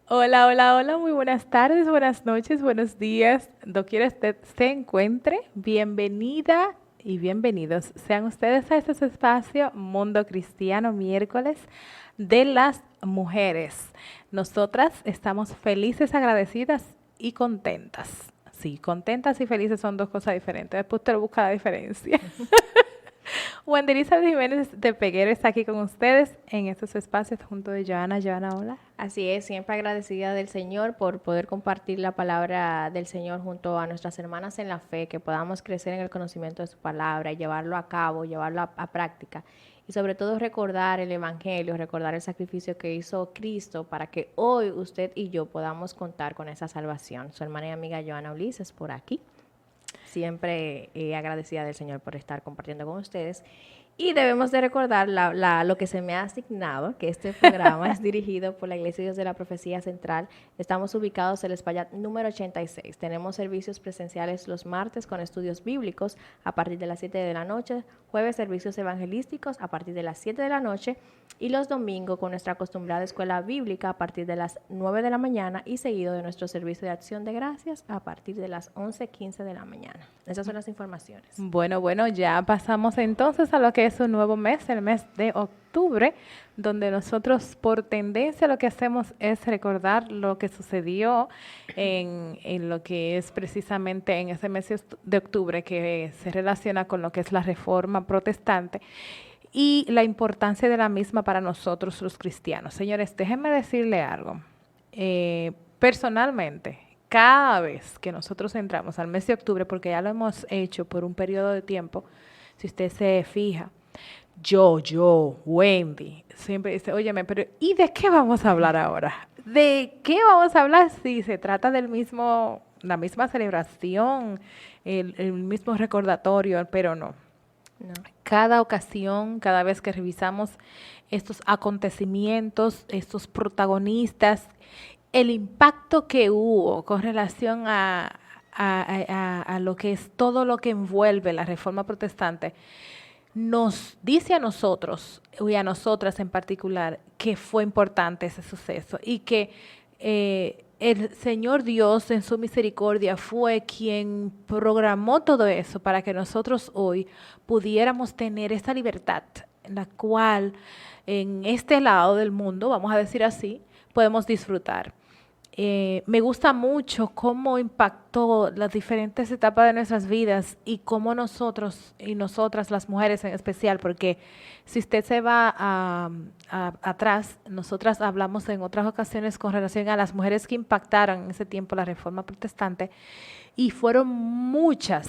Hola, hola, hola, muy buenas tardes, buenas noches, buenos días. Doquiera usted se encuentre, bienvenida y bienvenidos. Sean ustedes a este su espacio Mundo Cristiano miércoles de las mujeres. Nosotras estamos felices, agradecidas y contentas. Sí, contentas y felices son dos cosas diferentes. Después usted busca la diferencia. Wendy Elizabeth Jiménez de Peguero está aquí con ustedes en estos espacios junto de Joana. Joana, hola. Así es, siempre agradecida del Señor por poder compartir la palabra del Señor junto a nuestras hermanas en la fe, que podamos crecer en el conocimiento de su palabra y llevarlo a cabo, llevarlo a práctica. Y sobre todo recordar el Evangelio, recordar el sacrificio que hizo Cristo para que hoy usted y yo podamos contar con esa salvación. Su hermana y amiga Joana Ulises por aquí. Siempre agradecida del Señor por estar compartiendo con ustedes. Y debemos de recordar lo que se me ha asignado, que este programa es dirigido por la Iglesia Dios de la Profecía Central. Estamos ubicados en el Espaillat número 86. Tenemos servicios presenciales los martes con estudios bíblicos a partir de las 7 de la noche, jueves servicios evangelísticos a partir de las 7 de la noche y los domingos con nuestra acostumbrada escuela bíblica a partir de las 9 de la mañana y seguido de nuestro servicio de acción de gracias a partir de las 11:15 de la mañana. Esas son las informaciones. Bueno, ya pasamos entonces a lo que es un nuevo mes, el mes de octubre, donde nosotros por tendencia lo que hacemos es recordar lo que sucedió en lo que es precisamente en ese mes de octubre que se relaciona con lo que es la reforma protestante y la importancia de la misma para nosotros los cristianos. Señores, déjenme decirle algo. Personalmente, cada vez que nosotros entramos al mes de octubre, porque ya lo hemos hecho por un periodo de tiempo, si usted se fija, Wendy, siempre dice, óyeme, pero ¿y de qué vamos a hablar ahora? ¿De qué vamos a hablar si se trata del mismo, la misma celebración, el mismo recordatorio, pero no? No. Cada ocasión, cada vez que revisamos estos acontecimientos, estos protagonistas, el impacto que hubo con relación a lo que es todo lo que envuelve la reforma protestante, nos dice a nosotros y a nosotras en particular que fue importante ese suceso y que el Señor Dios en su misericordia fue quien programó todo eso para que nosotros hoy pudiéramos tener esta libertad en la cual en este lado del mundo, vamos a decir así, podemos disfrutar. Me gusta mucho cómo impactó las diferentes etapas de nuestras vidas y cómo nosotros y nosotras, las mujeres en especial, porque si usted se va atrás, nosotras hablamos en otras ocasiones con relación a las mujeres que impactaron en ese tiempo la reforma protestante y fueron muchas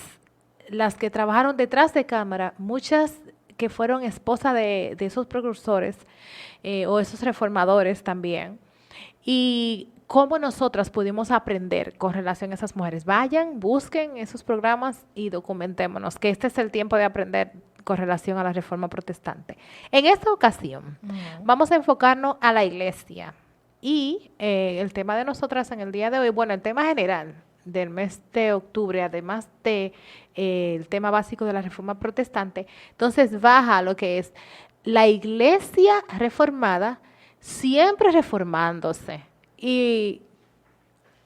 las que trabajaron detrás de cámara, muchas que fueron esposas de esos precursores o esos reformadores también y cómo nosotras pudimos aprender con relación a esas mujeres. Vayan, busquen esos programas y documentémonos, que este es el tiempo de aprender con relación a la reforma protestante. En esta ocasión, vamos a enfocarnos a la iglesia y el tema de nosotras en el día de hoy, bueno, el tema general del mes de octubre, además de el tema básico de la reforma protestante, entonces baja a lo que es la iglesia reformada siempre reformándose. Y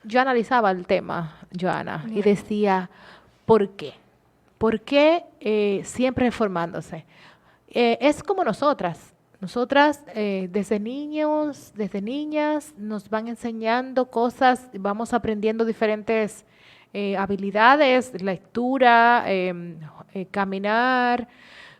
yo analizaba el tema, Joana, y decía, ¿por qué? ¿Por qué siempre reformándose? Es como nosotras. Nosotras desde niños, desde niñas, nos van enseñando cosas, vamos aprendiendo diferentes habilidades, lectura, caminar,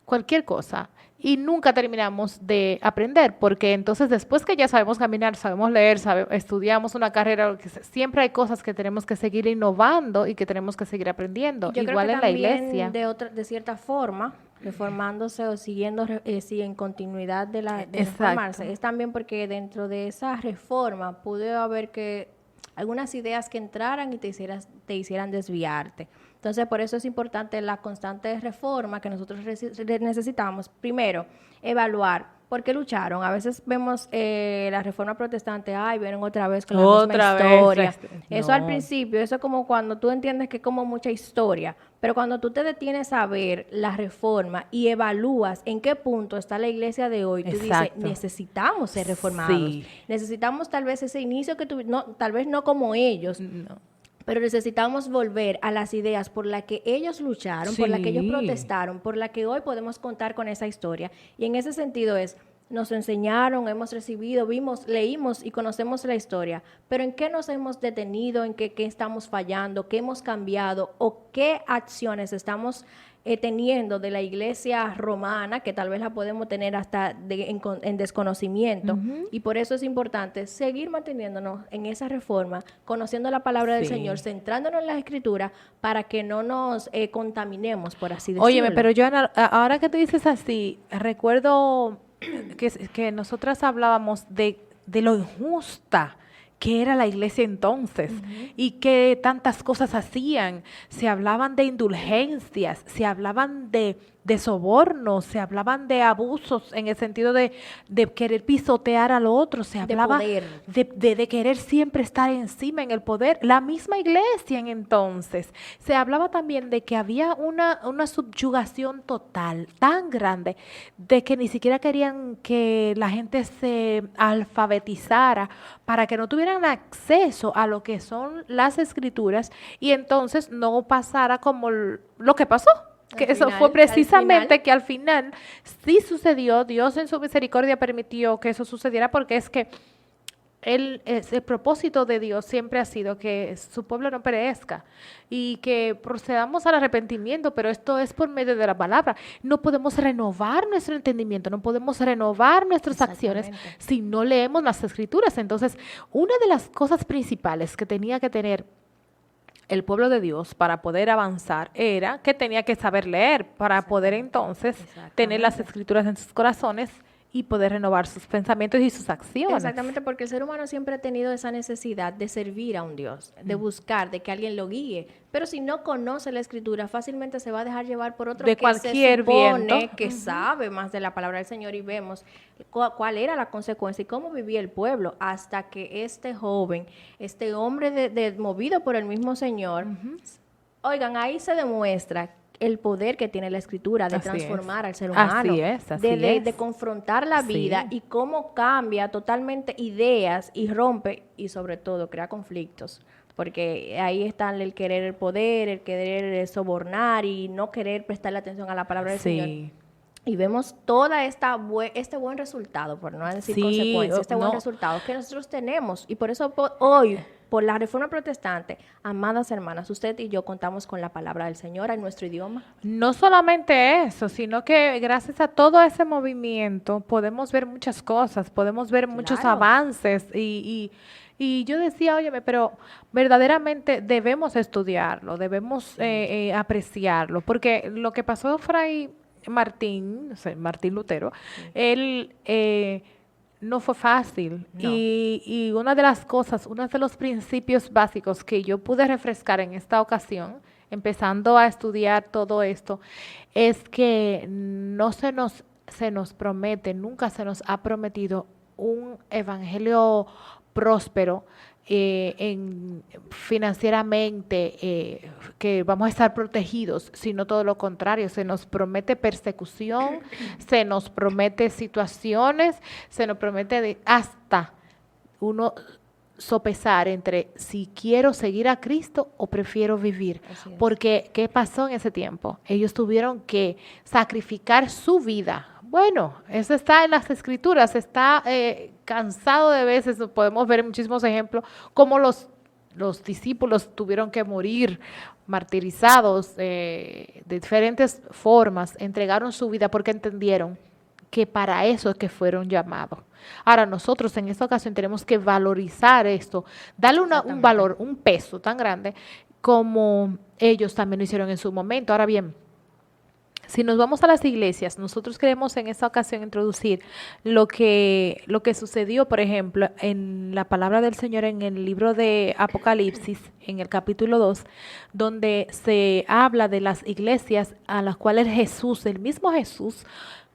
cualquier cosa. Y nunca terminamos de aprender, porque entonces después que ya sabemos caminar, sabemos leer, estudiamos una carrera, siempre hay cosas que tenemos que seguir innovando y que tenemos que seguir aprendiendo. Yo creo que Igual en la también iglesia. de cierta forma, reformándose o siguiendo sí, en continuidad de Exacto. reformarse, es también porque dentro de esa reforma pudo haber que algunas ideas que entraran y te hicieran desviarte. Entonces, por eso es importante la constante reforma que nosotros necesitamos. Primero, evaluar. ¿Por qué lucharon? A veces vemos la Reforma Protestante, ay, vienen otra vez con la Otra misma vez, historia. Eso al no. principio, eso es como cuando tú entiendes que es como mucha historia, pero cuando tú te detienes a ver la Reforma y evalúas en qué punto está la iglesia de hoy, tú dices, Exacto. necesitamos ser reformados. Sí. Necesitamos tal vez ese inicio que tuvimos, no, tal vez no como ellos, No. pero necesitamos volver a las ideas por las que ellos lucharon, por las que ellos Sí. protestaron, por las que hoy podemos contar con esa historia. Y en ese sentido es, nos enseñaron, hemos recibido, vimos, leímos y conocemos la historia, pero ¿en qué nos hemos detenido? ¿En qué estamos fallando? ¿Qué hemos cambiado? ¿O qué acciones estamos teniendo de la iglesia romana, que tal vez la podemos tener hasta en desconocimiento? Y por eso es importante seguir manteniéndonos en esa reforma, conociendo la palabra del Sí. Señor, centrándonos en la Escritura, para que no nos contaminemos, por así decirlo. Óyeme, pero yo, ahora que tú dices así, recuerdo que nosotras hablábamos de lo injusta que era la iglesia entonces y que tantas cosas hacían. Se hablaban de indulgencias, se hablaban de sobornos, se hablaban de abusos en el sentido de querer pisotear al otro, se hablaba poder. de querer siempre estar encima en el poder. La misma iglesia en entonces. Se hablaba también de que había una subyugación total, tan grande, de que ni siquiera querían que la gente se alfabetizara para que no tuvieran acceso a lo que son las escrituras y entonces no pasara como lo que pasó. Que Al eso final, fue al precisamente final. que al final sí sucedió, Dios en su misericordia permitió que eso sucediera porque es que el propósito de Dios siempre ha sido que su pueblo no perezca y que procedamos al arrepentimiento, pero esto es por medio de la palabra. No podemos renovar nuestro entendimiento, no podemos renovar nuestras acciones Exactamente. si no leemos las escrituras. Entonces, una de las cosas principales que tenía que tener el pueblo de Dios para poder avanzar era que tenía que saber leer para poder entonces tener las escrituras en sus corazones y poder renovar sus pensamientos y sus acciones. Exactamente, porque el ser humano siempre ha tenido esa necesidad de servir a un Dios, de buscar, de que alguien lo guíe. Pero si no conoce la Escritura, fácilmente se va a dejar llevar por otro De que cualquier se supone viento. que sabe más de la palabra del Señor, y vemos cuál era la consecuencia y cómo vivía el pueblo hasta que este joven, este hombre movido por el mismo Señor, oigan, ahí se demuestra el poder que tiene la Escritura de Así transformar es. al ser humano, Así es, así de es. confrontar la vida Sí. y cómo cambia totalmente ideas y rompe y sobre todo crea conflictos, porque ahí están el querer el poder, el querer sobornar y no querer prestarle atención a la palabra del Señor. Sí. Y vemos toda este buen resultado, por no decir Sí, consecuencia, este buen no. resultado que nosotros tenemos. Y por eso hoy, por la Reforma Protestante, amadas hermanas, usted y yo contamos con la palabra del Señor en nuestro idioma. No solamente eso, sino que gracias a todo ese movimiento podemos ver muchas cosas, podemos ver muchos Claro. avances y yo decía, óyeme, pero verdaderamente debemos estudiarlo, debemos apreciarlo, porque lo que pasó Fray Martín, o sea, Martín Lutero, él no fue fácil. No. Y una de las cosas, uno de los principios básicos que yo pude refrescar en esta ocasión, empezando a estudiar todo esto, es que no se nos promete, nunca se nos ha prometido un evangelio próspero financieramente, que vamos a estar protegidos, sino todo lo contrario, se nos promete persecución, se nos promete situaciones, se nos promete hasta uno sopesar entre si quiero seguir a Cristo o prefiero vivir. Así es. Porque, ¿qué pasó en ese tiempo? Ellos tuvieron que sacrificar su vida. Bueno, eso está en las escrituras, está cansado de veces, podemos ver muchísimos ejemplos, como los discípulos tuvieron que morir martirizados de diferentes formas, entregaron su vida porque entendieron que para eso es que fueron llamados. Ahora nosotros en esta ocasión tenemos que valorizar esto, darle un valor, un peso tan grande como ellos también lo hicieron en su momento. Ahora bien, si nos vamos a las iglesias, nosotros queremos en esta ocasión introducir lo que sucedió, por ejemplo, en la palabra del Señor en el libro de Apocalipsis, en el capítulo 2, donde se habla de las iglesias a las cuales Jesús, el mismo Jesús,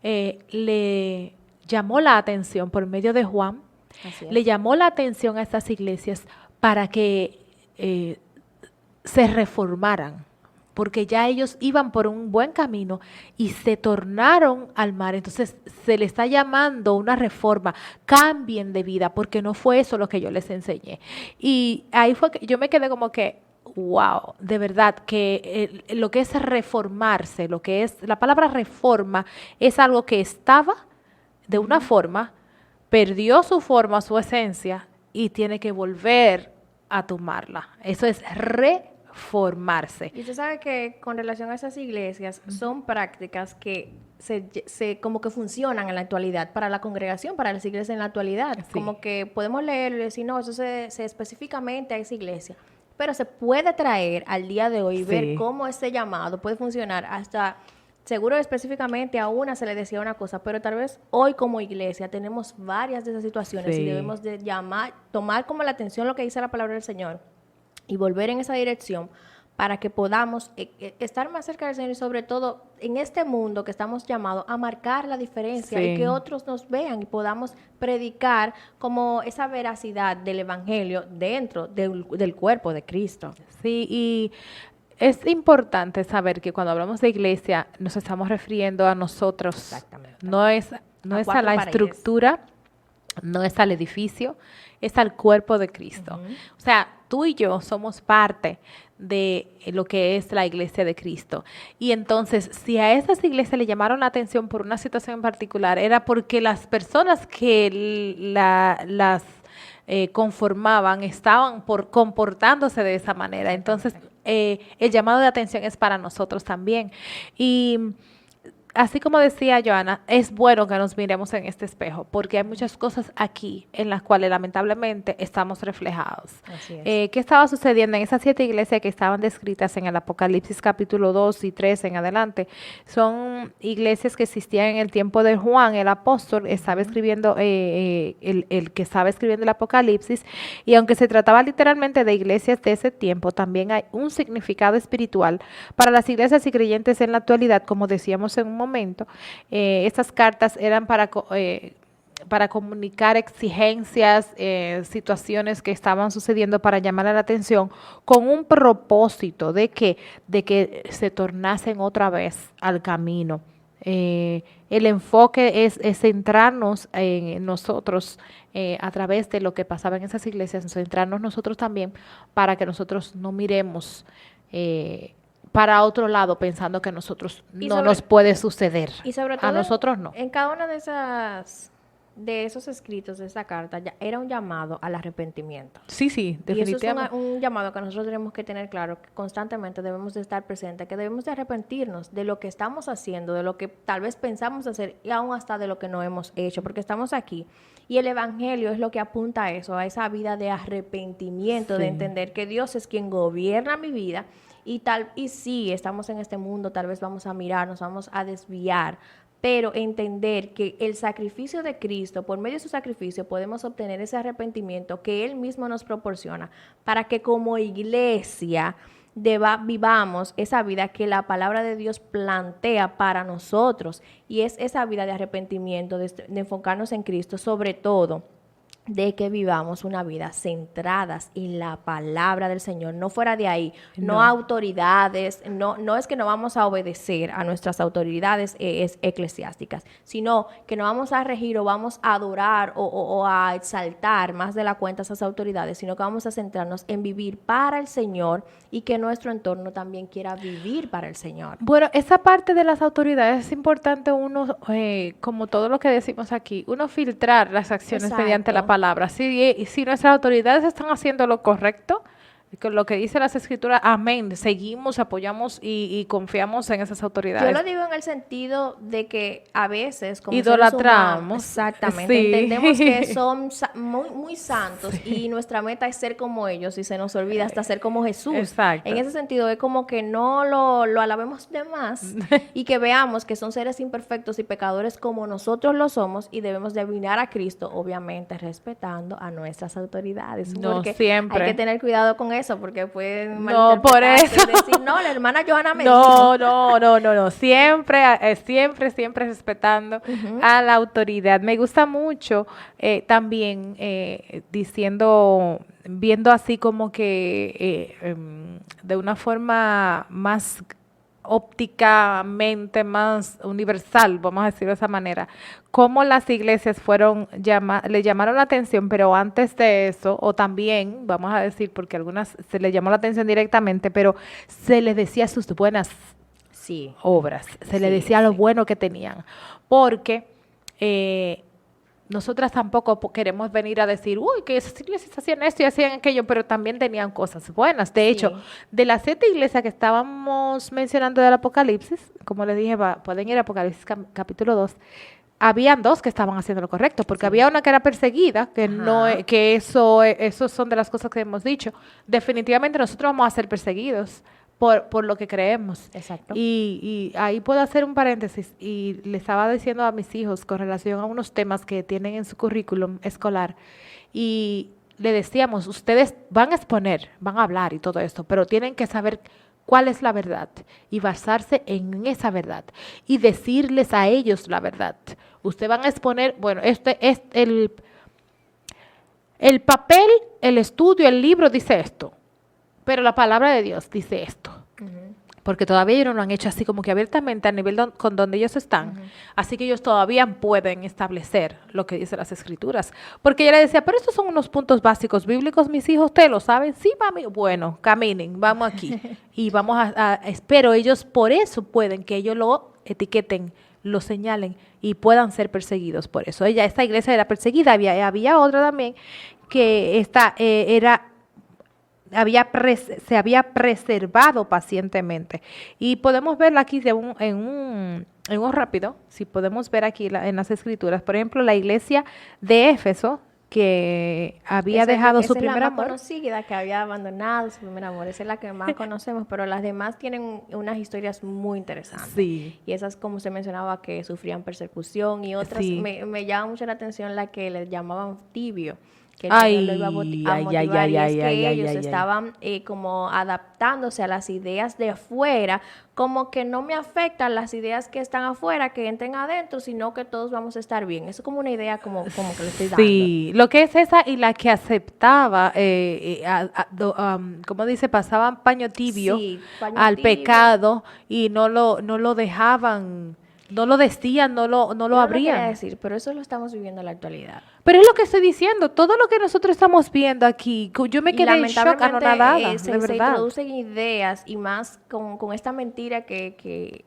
le llamó la atención por medio de Juan, Así le es. llamó la atención a estas iglesias para que se reformaran, porque ya ellos iban por un buen camino y se tornaron al mar. Entonces se le está llamando una reforma, cambien de vida, porque no fue eso lo que yo les enseñé. Y ahí fue que yo me quedé como que, wow, de verdad, que lo que es reformarse, lo que es, la palabra reforma es algo que estaba de una forma, perdió su forma, su esencia, y tiene que volver a tomarla. Eso es reformarse. Y usted sabe que con relación a esas iglesias son prácticas que como que funcionan en la actualidad para la congregación, para las iglesias en la actualidad. Sí. Como que podemos leerlo y decir, no, eso se específicamente a esa iglesia. Pero se puede traer al día de hoy y ver Sí. cómo ese llamado puede funcionar hasta, seguro específicamente a una se le decía una cosa, pero tal vez hoy como iglesia tenemos varias de esas situaciones y Sí. debemos de tomar como la atención lo que dice la palabra del Señor y volver en esa dirección para que podamos estar más cerca del Señor y sobre todo en este mundo que estamos llamados a marcar la diferencia y Sí. que otros nos vean y podamos predicar como esa veracidad del Evangelio dentro del cuerpo de Cristo. Sí, y es importante saber que cuando hablamos de iglesia nos estamos refiriendo a nosotros. Exactamente. No es, no A es a cuatro la paredes. estructura, no es al edificio, es al cuerpo de Cristo. O sea, tú y yo somos parte de lo que es la iglesia de Cristo. Y entonces, si a esas iglesias le llamaron la atención por una situación en particular, era porque las personas que las conformaban estaban comportándose de esa manera. Entonces, el llamado de atención es para nosotros también. Y así como decía Joana, es bueno que nos miremos en este espejo, porque hay muchas cosas aquí en las cuales lamentablemente estamos reflejados. Así es. ¿Qué estaba sucediendo en esas 7 iglesias que estaban descritas en el Apocalipsis capítulo 2 y 3 en adelante? Son iglesias que existían en el tiempo de Juan, el apóstol, estaba escribiendo, el que estaba escribiendo el Apocalipsis, y aunque se trataba literalmente de iglesias de ese tiempo, también hay un significado espiritual para las iglesias y creyentes en la actualidad, como decíamos en un momento. Estas cartas eran para comunicar exigencias, situaciones que estaban sucediendo para llamar la atención con un propósito de que se tornasen otra vez al camino. El enfoque es centrarnos en nosotros a través de lo que pasaba en esas iglesias, centrarnos nosotros también para que nosotros no miremos para otro lado pensando que a nosotros Y no sobre- nos puede suceder. Y sobre todo A nosotros no. en cada una de esos escritos de esa carta ya era un llamado al arrepentimiento. Sí, sí, Y eso es definitivamente. un llamado que nosotros tenemos que tener claro, que constantemente debemos de estar presentes, que debemos de arrepentirnos de lo que estamos haciendo, de lo que tal vez pensamos hacer y aún hasta de lo que no hemos hecho, porque estamos aquí. Y el Evangelio es lo que apunta a eso, a esa vida de arrepentimiento, de Sí. entender que Dios es quien gobierna mi vida y sí, estamos en este mundo, tal vez vamos a mirar, nos vamos a desviar, pero entender que el sacrificio de Cristo, por medio de su sacrificio, podemos obtener ese arrepentimiento que Él mismo nos proporciona para que como iglesia vivamos esa vida que la palabra de Dios plantea para nosotros. Y es esa vida de arrepentimiento, de enfocarnos en Cristo, sobre todo de que vivamos una vida centradas en la palabra del Señor, no fuera de ahí, no No. autoridades, no es que no vamos a obedecer a nuestras autoridades eclesiásticas, sino que no vamos a regir o vamos a adorar o a exaltar más de la cuenta esas autoridades, sino que vamos a centrarnos en vivir para el Señor y que nuestro entorno también quiera vivir para el Señor. Bueno, esa parte de las autoridades es importante uno, como todo lo que decimos aquí, uno filtrar las acciones Exacto. mediante la palabra. Si nuestras autoridades están haciendo lo correcto, con lo que dice las escrituras, amén, seguimos, apoyamos y confiamos en esas autoridades. Yo lo digo en el sentido de que a veces como Idolatramos. seres humanos, exactamente, Sí. entendemos que son muy, muy santos y nuestra meta es ser como ellos y se nos olvida hasta ser como Jesús. Exacto. En ese sentido es como que no lo alabemos de más y que veamos que son seres imperfectos y pecadores como nosotros lo somos y debemos de mirar a Cristo, obviamente respetando a nuestras autoridades. No, porque siempre. hay que tener cuidado con eso. eso, porque pueden No, por eso. malinterpretarse y decir, no, la hermana Johanna me No, dijo. no. Siempre respetando a la autoridad. Me gusta mucho también viendo así como que de una forma más ópticamente más universal, vamos a decirlo de esa manera, cómo las iglesias le llamaron la atención, pero antes de eso, o también, vamos a decir, porque algunas se les llamó la atención directamente, pero se les decía sus buenas Sí, obras, se les sí, decía lo sí. bueno que tenían, porque nosotras tampoco queremos venir a decir, uy, que esas iglesias hacían esto y hacían aquello, pero también tenían cosas buenas. De hecho, Sí. de las 7 iglesias que estábamos mencionando del Apocalipsis, como les dije, pueden ir a Apocalipsis capítulo 2, habían dos que estaban haciendo lo correcto, porque Sí. había una que era perseguida, que no, Ajá. que eso son de las cosas que hemos dicho. Definitivamente nosotros vamos a ser perseguidos por lo que creemos. Exacto. Y ahí puedo hacer un paréntesis y le estaba diciendo a mis hijos con relación a unos temas que tienen en su currículum escolar y le decíamos, ustedes van a exponer, van a hablar y todo esto, pero tienen que saber cuál es la verdad y basarse en esa verdad y decirles a ellos la verdad. Ustedes van a exponer, bueno, este es el papel, el estudio, el libro dice esto, pero la palabra de Dios dice esto. Ujú. Porque todavía ellos no lo han hecho así como que abiertamente a nivel con donde ellos están. Así que ellos todavía pueden establecer lo que dicen las escrituras. Porque ella le decía, pero estos son unos puntos básicos bíblicos, mis hijos, ¿ustedes lo saben? Sí, mami. Bueno, caminen, vamos aquí. Y vamos espero ellos por eso pueden que ellos lo etiqueten, lo señalen y puedan ser perseguidos por eso. Esta iglesia era perseguida, había otra también que se había preservado pacientemente. Y podemos verla aquí en un rápido, si podemos ver aquí en las escrituras, por ejemplo, la iglesia de Éfeso, que había dejado su Esa es la primer más amor. conocida, que había abandonado su primer amor. Esa es la que más conocemos, pero las demás tienen unas historias muy interesantes. Sí, Y esas, como se mencionaba, que sufrían persecución y otras, sí. me llama mucho la atención la que les llamaban tibio, que el Señor lo iba a motivar, y es que ellos estaban como adaptándose a las ideas de afuera, como que no me afectan las ideas que están afuera, que entren adentro, sino que todos vamos a estar bien. Eso es como una idea como que le estoy dando. Sí, lo que es esa y la que aceptaba, como dice, pasaban paño tibio Sí, paño al tibio. pecado y no lo dejaban, no lo decían, no lo Yo no lo quería abrían. decir, pero eso lo estamos viviendo en la actualidad. Pero es lo que estoy diciendo, todo lo que nosotros estamos viendo aquí, yo me Y quedé en shock, lamentablemente anonadada, de se verdad. introducen ideas y más con esta mentira que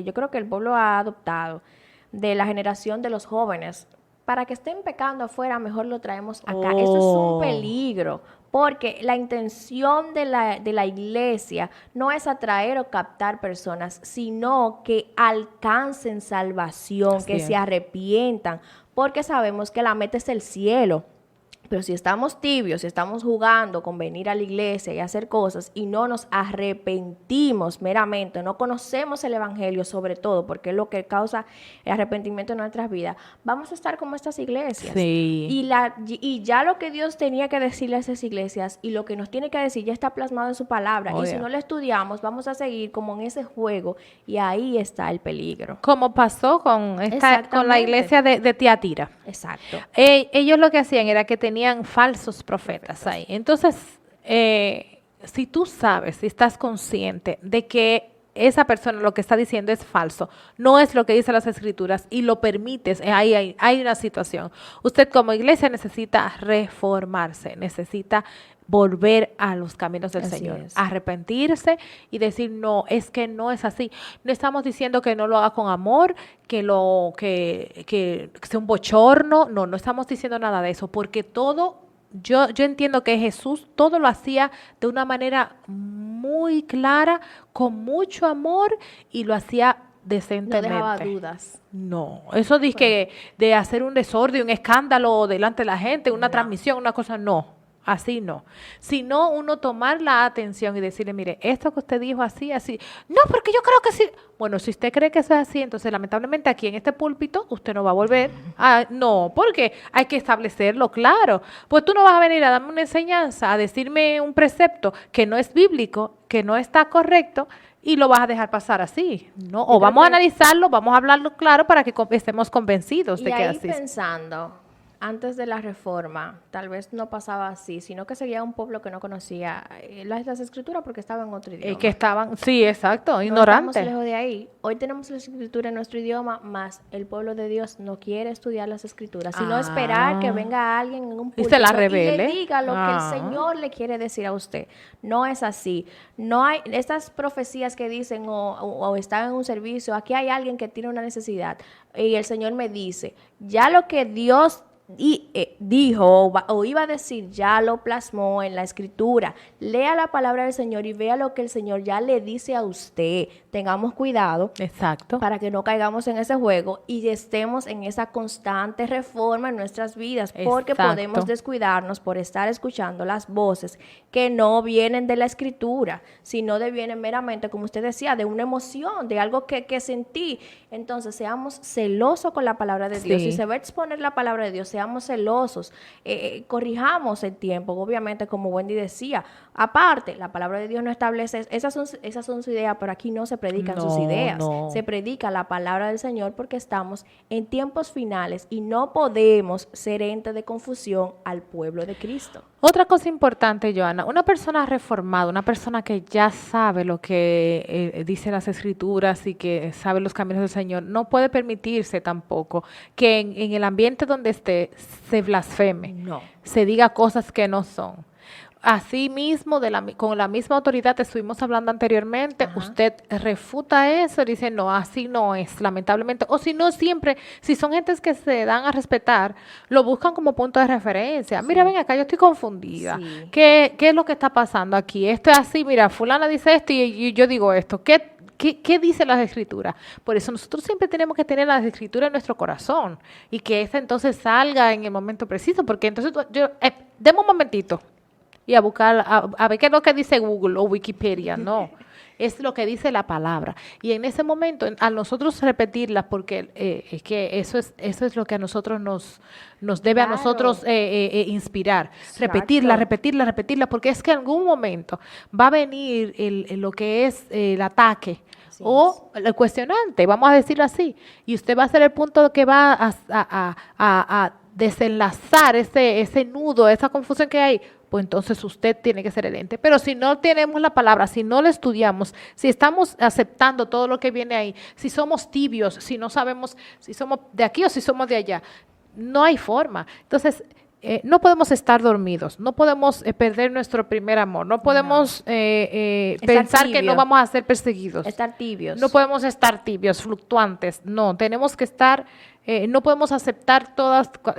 yo creo que el pueblo ha adoptado de la generación de los jóvenes. Para que estén pecando afuera, mejor lo traemos acá. Eso es un Oh, peligro, porque la intención de la iglesia no es atraer o captar personas, sino que alcancen salvación, así que es. se arrepientan, porque sabemos que la meta es el cielo. Pero si estamos tibios, si estamos jugando con venir a la iglesia y hacer cosas y no nos arrepentimos meramente, no conocemos el evangelio sobre todo, porque es lo que causa el arrepentimiento en nuestras vidas, vamos a estar como estas iglesias. Sí. Y ya lo que Dios tenía que decirle a esas iglesias y lo que nos tiene que decir ya está plasmado en su palabra. Oh, Y si yeah. no lo estudiamos, vamos a seguir como en ese juego y ahí está el peligro. Como pasó con la Exactamente. iglesia de Tiatira. Exacto. Ellos lo que hacían era que tenían falsos profetas ahí. Entonces, si tú sabes, si estás consciente de que esa persona lo que está diciendo es falso, no es lo que dicen las escrituras y lo permites, hay una situación. Usted como iglesia necesita reformarse, necesita volver a los caminos del Así Señor, es. arrepentirse y decir, no, es que no es así. No estamos diciendo que no lo haga con amor, que sea un bochorno, no estamos diciendo nada de eso, porque todo, yo entiendo que Jesús todo lo hacía de una manera muy clara, con mucho amor y lo hacía No decentemente. dejaba dudas. No, eso de hacer un desorden, un escándalo delante de la gente, una No. transmisión, una cosa, no. Así no. Sino uno tomar la atención y decirle, mire, esto que usted dijo así, así. No, porque yo creo que sí. Bueno, si usted cree que eso es así, entonces lamentablemente aquí en este púlpito usted no va a volver a... No, porque hay que establecerlo claro. Pues tú no vas a venir a darme una enseñanza, a decirme un precepto que no es bíblico, que no está correcto, y lo vas a dejar pasar así, ¿no? O vamos a analizarlo, vamos a hablarlo claro para que estemos convencidos de que ahí así. Pensando, antes de la reforma, tal vez no pasaba así, sino que seguía un pueblo que no conocía las escrituras porque estaba en otro idioma. Que estaban, sí, exacto, No ignorantes. estamos lejos de ahí. Hoy tenemos la escritura en nuestro idioma, más el pueblo de Dios no quiere estudiar las escrituras, sino esperar que venga alguien en un Y se la púlpito revele. y le diga lo que el Señor le quiere decir a usted. No es así. No hay estas profecías que dicen o están en un servicio, aquí hay alguien que tiene una necesidad y el Señor me dice, ya lo que Dios dijo o iba a decir, ya lo plasmó en la escritura. Lea la palabra del Señor y vea lo que el Señor ya le dice a usted. Tengamos cuidado. Exacto. Para que no caigamos en ese juego y estemos en esa constante reforma en nuestras vidas, porque podemos descuidarnos por estar escuchando las voces que no vienen de la escritura, sino vienen meramente, como usted decía, de una emoción, de algo que sentí. Entonces, seamos celosos con la palabra de Dios. Si se va a exponer la palabra de Dios, seamos celosos, corrijamos el tiempo, obviamente, como Wendy decía. Aparte, la palabra de Dios no establece, esas son sus ideas, pero aquí no se predican sus ideas, se predica la palabra del Señor porque estamos en tiempos finales y no podemos ser ente de confusión al pueblo de Cristo. Otra cosa importante, Joana, una persona reformada, una persona que ya sabe lo que dice las escrituras y que sabe los caminos del Señor, no puede permitirse tampoco que en el ambiente donde esté se blasfeme, se diga cosas que no son. Así mismo, con la misma autoridad estuvimos hablando anteriormente, usted refuta eso, dice, no, así no es, lamentablemente. O si no, siempre, si son gentes que se dan a respetar, lo buscan como punto de referencia. Mira, ven acá, yo estoy confundida. ¿Qué es lo que está pasando aquí? Esto es así, mira, fulana dice esto y yo digo esto. ¿Qué dice las escrituras? Por eso nosotros siempre tenemos que tener las escrituras en nuestro corazón y que esa entonces salga en el momento preciso, porque entonces deme un momentito y a buscar, a ver qué es lo que dice Google o Wikipedia, no, es lo que dice la palabra. Y en ese momento, a nosotros repetirla, porque es que eso es lo que a nosotros nos debe a nosotros inspirar. Repetirla, porque es que en algún momento va a venir lo que es el ataque o el cuestionante, vamos a decirlo así, y usted va a ser el punto que va a desenlazar ese nudo, esa confusión que hay. Pues entonces usted tiene que ser el ente. Pero si no tenemos la palabra, si no la estudiamos, si estamos aceptando todo lo que viene ahí, si somos tibios, si no sabemos si somos de aquí o si somos de allá, no hay forma. Entonces, no podemos estar dormidos, no podemos perder nuestro primer amor, no podemos pensar que no vamos a ser perseguidos. Estar tibios. No podemos estar tibios, fluctuantes, no, tenemos que estar... no podemos aceptar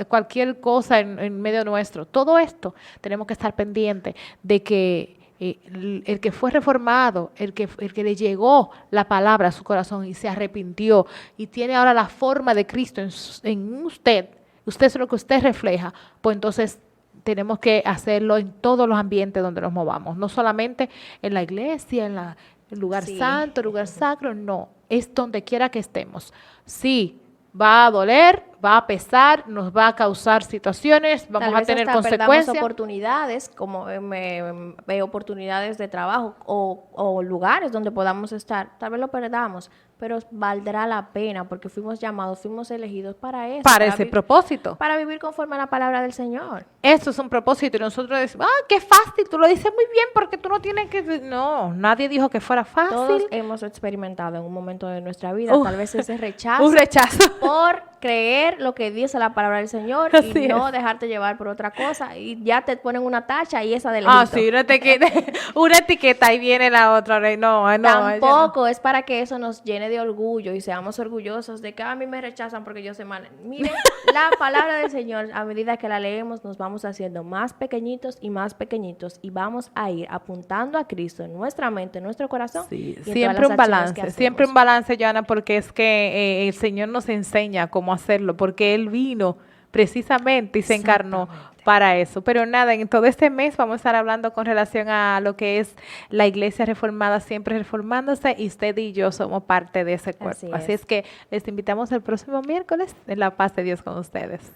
cualquier cosa en medio nuestro. Todo esto tenemos que estar pendientes de que el que fue reformado, el que le llegó la palabra a su corazón y se arrepintió y tiene ahora la forma de Cristo en usted es lo que usted refleja, pues entonces tenemos que hacerlo en todos los ambientes donde nos movamos, no solamente en la iglesia, en el lugar santo, el lugar sacro, no, es donde quiera que estemos. Sí, va a doler, va a pesar, nos va a causar situaciones, vamos a tener consecuencias. Oportunidades, como veo oportunidades de trabajo o lugares donde podamos estar, tal vez lo perdamos, pero valdrá la pena porque fuimos llamados, fuimos elegidos para eso. Para ese propósito. Para vivir conforme a la palabra del Señor. Eso es un propósito y nosotros decimos, qué fácil, tú lo dices muy bien porque tú no tienes que... No, nadie dijo que fuera fácil. Todos hemos experimentado en un momento de nuestra vida, tal vez ese rechazo. Un rechazo. Por creer lo que dice la palabra del Señor y no dejarte llevar por otra cosa y ya te ponen una tacha y esa de lejito. Sí, una etiqueta y viene la otra. No, tampoco es para que eso nos llene de orgullo y seamos orgullosos de que a mí me rechazan porque yo soy mal. Miren, la palabra del Señor, a medida que la leemos, nos vamos haciendo más pequeñitos y vamos a ir apuntando a Cristo en nuestra mente, en nuestro corazón. Sí, siempre un balance, Joana, porque es que el Señor nos enseña cómo hacerlo, porque Él vino precisamente y se encarnó para eso. Pero nada, en todo este mes vamos a estar hablando con relación a lo que es la Iglesia Reformada, siempre reformándose, y usted y yo somos parte de ese cuerpo. Así es que les invitamos el próximo miércoles, en la paz de Dios con ustedes.